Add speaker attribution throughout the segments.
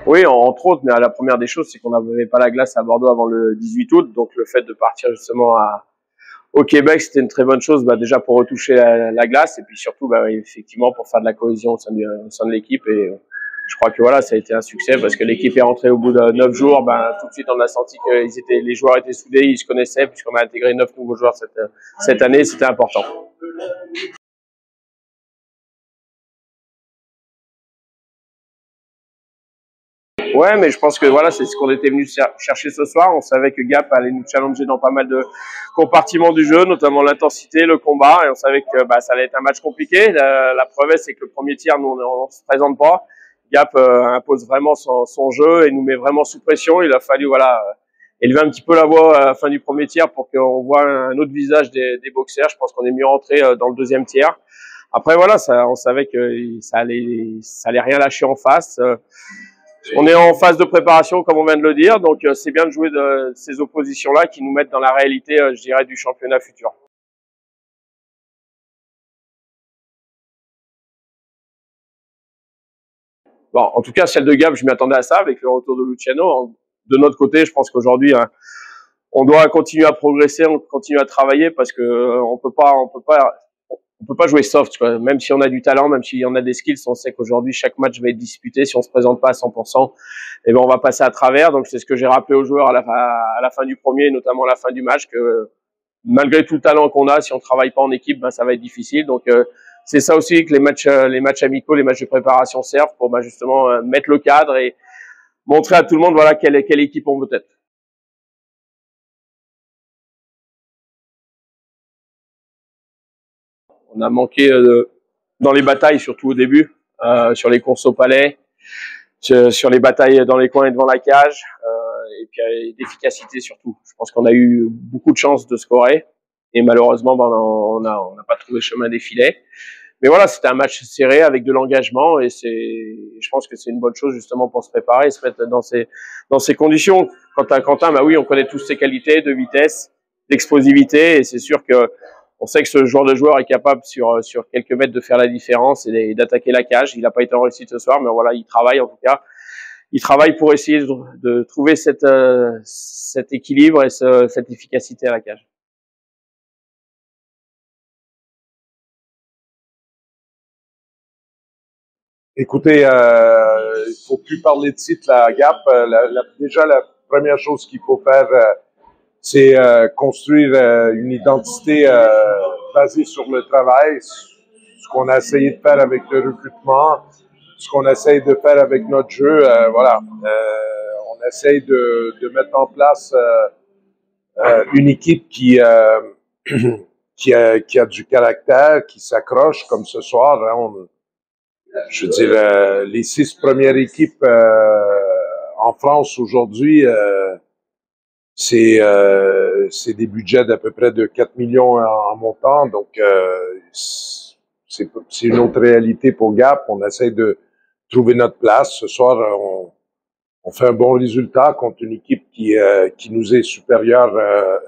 Speaker 1: Oui, entre autres, mais la première des choses, c'est qu'on n'avait pas la glace à Bordeaux avant le 18 août, donc le fait de partir justement au Québec, c'était une très bonne chose, déjà pour retoucher la glace, et puis surtout, effectivement, pour faire de la cohésion au sein de l'équipe, et je crois que voilà, ça a été un succès, parce que l'équipe est rentrée au bout de 9 jours, tout de suite on a senti que les joueurs étaient soudés, ils se connaissaient, puisqu'on a intégré 9 nouveaux joueurs cette année, c'était important. Ouais, mais je pense que voilà, c'est ce qu'on était venu chercher ce soir. On savait que Gap allait nous challenger dans pas mal de compartiments du jeu, notamment l'intensité, le combat, et on savait que ça allait être un match compliqué. La preuve, c'est que le premier tir, nous, on se présente pas. Gap impose vraiment son jeu et nous met vraiment sous pression. Il a fallu élever un petit peu la voix à la fin du premier tir pour qu'on voit un autre visage des boxeurs. Je pense qu'on est mieux rentré dans le deuxième tir. Après voilà, on savait que ça allait rien lâcher en face. On est en phase de préparation, comme on vient de le dire, donc c'est bien de jouer de ces oppositions-là qui nous mettent dans la réalité, je dirais, du championnat futur. Bon, en tout cas, celle de Gap, je m'y attendais à ça, avec le retour de Luciano. De notre côté, je pense qu'aujourd'hui, on doit continuer à progresser, on continue à travailler, parce que on peut pas jouer soft, quoi. Même si on a du talent, même si on a des skills, on sait qu'aujourd'hui chaque match va être disputé. Si on se présente pas à 100%, on va passer à travers. Donc c'est ce que j'ai rappelé aux joueurs à la fin du premier, notamment à la fin du match, que malgré tout le talent qu'on a, si on travaille pas en équipe, ça va être difficile. Donc c'est ça aussi que les matchs amicaux, les matchs de préparation servent pour justement mettre le cadre et montrer à tout le monde quelle équipe on veut être. On a manqué dans les batailles, surtout au début, sur les courses au palais, sur les batailles dans les coins et devant la cage, et puis d'efficacité surtout. Je pense qu'on a eu beaucoup de chance de scorer, et malheureusement, on n'a pas trouvé le chemin des filets. Mais voilà, c'était un match serré avec de l'engagement, et je pense que c'est une bonne chose justement pour se préparer et se mettre dans ces conditions. Quant à Quentin, oui, on connaît tous ses qualités de vitesse, d'explosivité, et c'est sûr que on sait que ce genre de joueur est capable sur quelques mètres de faire la différence et d'attaquer la cage. Il n'a pas été en réussite ce soir, mais voilà, il travaille en tout cas. Il travaille pour essayer de trouver cet équilibre et cette efficacité à la cage.
Speaker 2: Écoutez, il faut plus parler de titre à Gap. Déjà, la première chose qu'il faut faire, c'est construire une identité basée sur le travail, ce qu'on a essayé de faire avec le recrutement, ce qu'on essaye de faire avec notre jeu. Voilà, on essaye de mettre en place une équipe qui qui a du caractère, qui s'accroche comme ce soir. Hein, je veux dire, les 6 premières équipes en France aujourd'hui, c'est des budgets d'à peu près de 4 millions en montant. Donc, c'est une autre réalité pour Gap. On essaie de trouver notre place. Ce soir, on fait un bon résultat contre une équipe qui nous est supérieure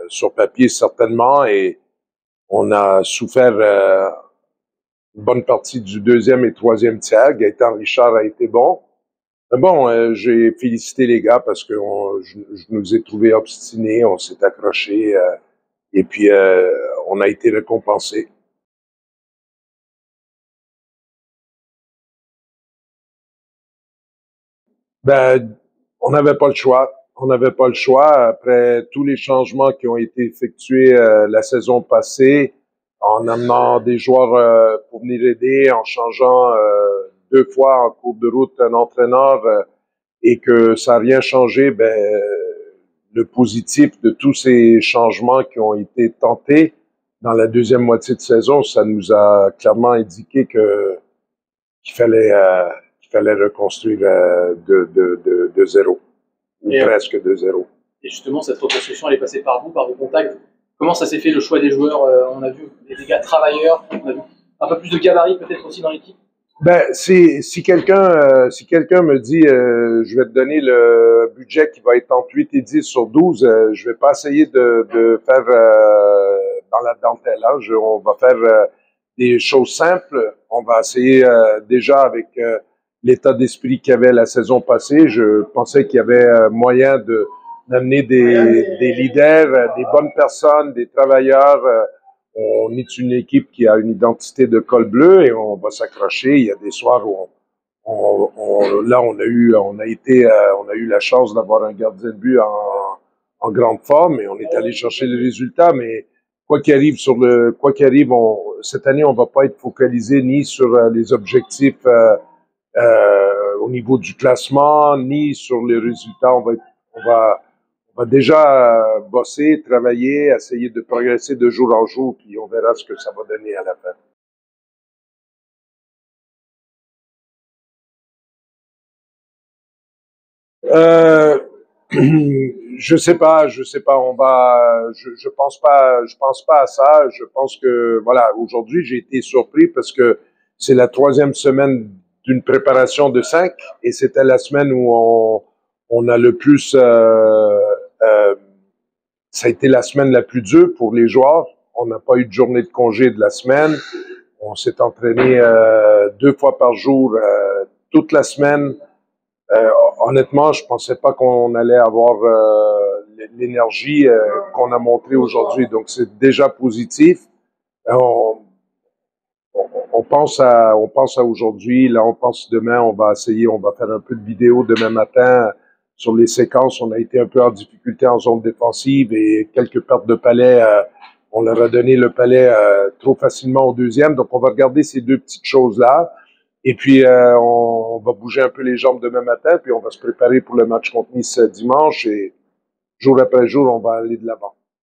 Speaker 2: sur papier certainement, et on a souffert une bonne partie du deuxième et troisième tiers. Gaëtan Richard a été bon. Mais bon, j'ai félicité les gars parce que je nous ai trouvés obstinés, on s'est accrochés et puis on a été récompensés. On n'avait pas le choix. On n'avait pas le choix. Après tous les changements qui ont été effectués la saison passée, en amenant des joueurs pour venir aider, en changeant 2 fois en cours de route un entraîneur, et que ça n'a rien changé, le positif de tous ces changements qui ont été tentés dans la deuxième moitié de saison, ça nous a clairement indiqué qu'il fallait reconstruire de zéro, ou presque de zéro.
Speaker 3: Et justement, cette reconstruction, elle est passée par vous, par vos contacts. Comment ça s'est fait, le choix des joueurs? On a vu des gars travailleurs, on a vu un peu plus de gabarit peut-être aussi dans l'équipe.
Speaker 2: Si quelqu'un me dit je vais te donner le budget qui va être entre 8 et 10 sur 12, je vais pas essayer de faire dans la dentelle. Hein. On va faire des choses simples. On va essayer déjà avec l'état d'esprit qu'il y avait la saison passée. Je pensais qu'il y avait moyen d'amener des leaders, des bonnes personnes, des travailleurs. On est une équipe qui a une identité de col bleu et on va s'accrocher. Il y a des soirs où on a eu la chance d'avoir un gardien de but en grande forme et on est allé chercher le résultat. Mais quoi qu'il arrive cette année, on va pas être focalisé ni sur les objectifs au niveau du classement, ni sur les résultats. On va déjà bosser, travailler, essayer de progresser de jour en jour, puis on verra ce que ça va donner à la fin. Je sais pas. Je pense pas à ça. Je pense que, voilà, aujourd'hui, j'ai été surpris parce que c'est la 3e semaine d'une préparation de 5 et c'était la semaine où on a le plus, ça a été la semaine la plus dure pour les joueurs. On n'a pas eu de journée de congé de la semaine. On s'est entraîné 2 fois par jour toute la semaine. Honnêtement, je pensais pas qu'on allait avoir l'énergie qu'on a montrée aujourd'hui. Donc, c'est déjà positif. On pense à aujourd'hui. Là, on pense demain. On va faire un peu de vidéo demain matin sur les séquences. On a été un peu en difficulté en zone défensive et quelques pertes de palais. On leur a donné le palais trop facilement au deuxième. Donc, on va regarder ces 2 petites choses-là. Et puis, on va bouger un peu les jambes demain matin, puis on va se préparer pour le match contre Nice dimanche. Et jour après jour, on va aller de l'avant.